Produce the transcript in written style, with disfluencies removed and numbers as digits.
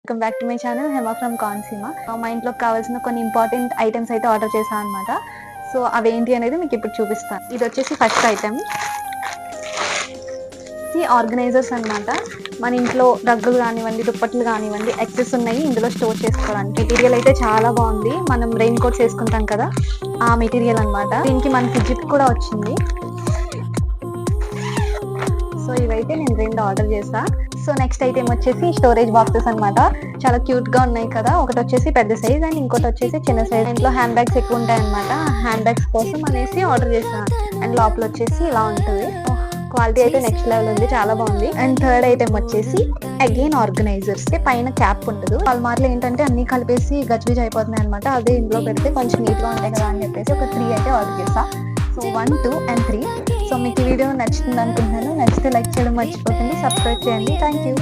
Welcome back to my channel Hema from Konaseema. మా ఇంట్లోకి కావాల్సిన కొన్ని ఇంపార్టెంట్ ఐటమ్స్ అయితే ఆర్డర్ చేశాను అనమాట. సో అవేంటి అనేది మీకు ఇప్పుడు చూపిస్తాను. ఇది వచ్చేసి ఫస్ట్ ఐటమ్, ఈ ఆర్గనైజర్స్ అనమాట. మన ఇంట్లో రగ్గులు కానివ్వండి, దుప్పట్లు కానివ్వండి, ఎక్సెస్ ఉన్నాయి ఇందులో స్టోర్ చేసుకోవడానికి. మెటీరియల్ అయితే చాలా బాగుంది. మనం రెయిన్ కోట్స్ వేసుకుంటాం కదా, ఆ మెటీరియల్ అనమాట. దీనికి మనకి జిప్ కూడా వచ్చింది. సో ఇవైతే నేను 2 ఆర్డర్ చేసా. సో నెక్స్ట్ ఐటమ్ వచ్చేసి స్టోరేజ్ బాక్సెస్ అనమాట. చాలా క్యూట్ గా ఉన్నాయి కదా. ఒకటి వచ్చేసి పెద్ద సైజ్ అండ్ ఇంకోటి వచ్చేసి చిన్న సైజ్. ఇంట్లో హ్యాండ్ బ్యాగ్స్ ఎక్కువ ఉంటాయి అనమాట. హ్యాండ్ బ్యాగ్స్ కోసం అనేసి ఆర్డర్ చేసా. అండ్ లోపల వచ్చేసి ఇలా ఉంటుంది. క్వాలిటీ అయితే నెక్స్ట్ లెవెల్ ఉంది, చాలా బాగుంది. అండ్ థర్డ్ ఐటమ్ వచ్చేసి అగైన్ ఆర్గనైజర్స్. పైన క్యాప్ ఉండదు. అల్మార్లు ఏంటంటే అన్ని కలిపేసి గజిబిజి అయిపోతున్నాయి అనమాట. అదే ఇందులో పెడితే కొంచెం నీట్ గా ఉంటాయి కదా అని చెప్పేసి ఒక 3 అయితే ఆర్డర్ చేసా. So 1, 2 and 3. సో మీకు ఈ వీడియో నచ్చుతుంది అనుకుంటున్నాను. నచ్చితే లైక్ చేయడం మర్చిపోకండి, సబ్స్క్రైబ్ చేయండి. Thank you.